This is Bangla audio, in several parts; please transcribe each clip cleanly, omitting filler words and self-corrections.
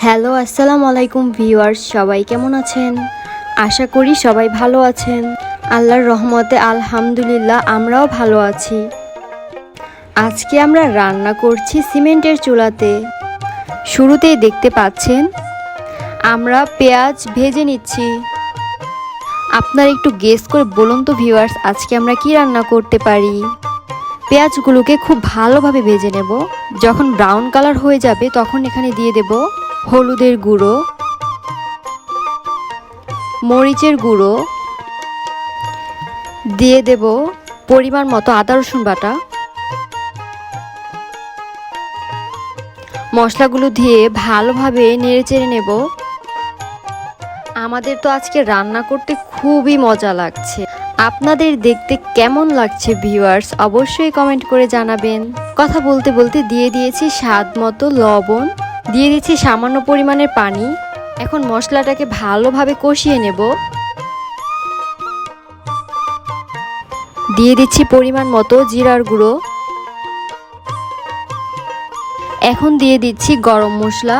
হ্যালো, আসসালামু আলাইকুম ভিউয়ার্স, সবাই কেমন আছেন? আশা করি সবাই ভালো আছেন। আল্লাহর রহমতে আলহামদুলিল্লাহ আমরাও ভালো আছি। আজকে আমরা রান্না করছি সিমেন্টের চুলাতে। শুরুতেই দেখতে পাচ্ছেন আমরা পেঁয়াজ ভেজে নিচ্ছি। আপনারা একটু গেস করে বলুন তো ভিউয়ার্স, আজকে আমরা কি রান্না করতে পারি? পেঁয়াজগুলোকে খুব ভালোভাবে ভেজে নেব। যখন ব্রাউন কালার হয়ে যাবে তখন এখানে দিয়ে দেব হলুদের গুঁড়ো, মরিচের গুঁড়ো, দিয়ে দেব পরিমাণ মতো আদা রসুন বাটা। মশলাগুলো দিয়ে ভালোভাবে নেড়েচেড়ে নেব। আমাদের তো আজকে রান্না করতে খুবই মজা লাগছে। আপনাদের দেখতে কেমন লাগছে ভিউয়ার্স, অবশ্যই কমেন্ট করে জানাবেন। কথা বলতে বলতে দিয়ে দিয়েছি স্বাদ মতো লবণ, দিয়ে দিচ্ছি সামান্য পরিমাণের পানি। এখন মশলাটাকে ভালোভাবে কষিয়ে নেব। দিয়ে দিচ্ছি পরিমাণ মতো জিরার গুঁড়ো। এখন দিয়ে দিচ্ছি গরম মশলা।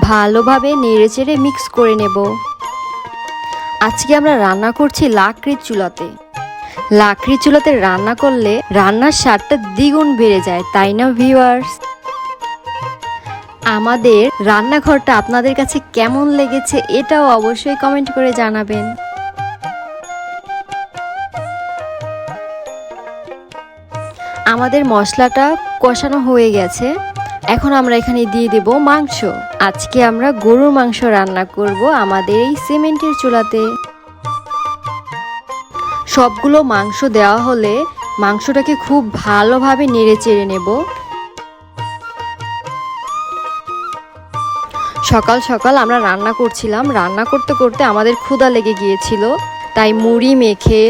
ভালোভাবে নেড়েচেড়ে মিক্স করে নেব। আজকে আমরা রান্না করছি লাকড়ির চুলাতে। লাকড়ির চুলাতে রান্না করলে রান্নার স্বাদটা দ্বিগুণ বেড়ে যায়, তাই না ভিউয়ার্স? আমাদের রান্নাঘরটা আপনাদের কাছে কেমন লেগেছে এটাও অবশ্যই কমেন্ট করে জানাবেন। আমাদের মশলাটা কষানো হয়ে গেছে। এখন আমরা এখানে দিয়ে দেব মাংস। আজকে আমরা গরুর মাংস রান্না করব আমাদের এই সিমেন্টের চুলাতে। সবগুলো মাংস দেওয়া হলে মাংসটাকে খুব ভালোভাবে নেড়ে চেড়ে নেব। সকাল সকাল আমরা রান্না করছিলাম। রান্না করতে করতে আমাদের ক্ষুধা লেগে গিয়েছিল, তাই মুড়ি মেখে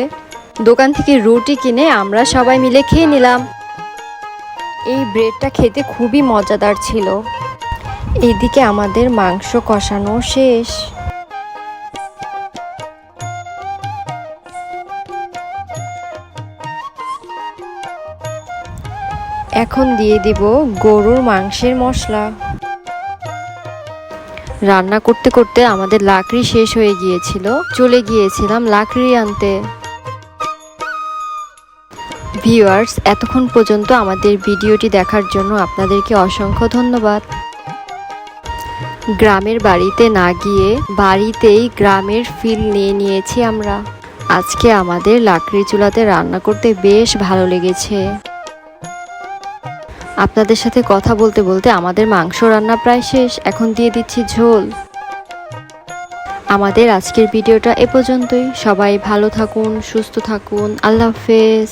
দোকান থেকে রুটি কিনে আমরা সবাই মিলে খেয়ে নিলাম। এই ব্রেডটা খেতে খুবই মজাদার ছিল। এইদিকে আমাদের মাংস কষানো শেষ। এখন দিয়ে দিব গরুর মাংসের মশলা। রান্না করতে করতে আমাদের লাকড়ি শেষ হয়ে গিয়েছিল, চলে গিয়েছিলাম লাকড়ি আনতে। ভিউয়ার্স, এতক্ষণ পর্যন্ত আমাদের ভিডিওটি দেখার জন্য আপনাদেরকে অসংখ্য ধন্যবাদ। গ্রামের বাড়িতে না গিয়ে বাড়িতেই গ্রামের ফিল নিয়ে নিয়েছি আমরা। আজকে আমাদের লাকড়ি চুলাতে রান্না করতে বেশ ভালো লেগেছে। আপনাদের সাথে কথা বলতে বলতে আমাদের মাংস রান্না প্রায় শেষ। এখন দিয়ে দিচ্ছি ঝোল। আমাদের আজকের ভিডিওটা এ পর্যন্তই। সবাই ভালো থাকুন, সুস্থ থাকুন। আল্লাহ হাফেজ।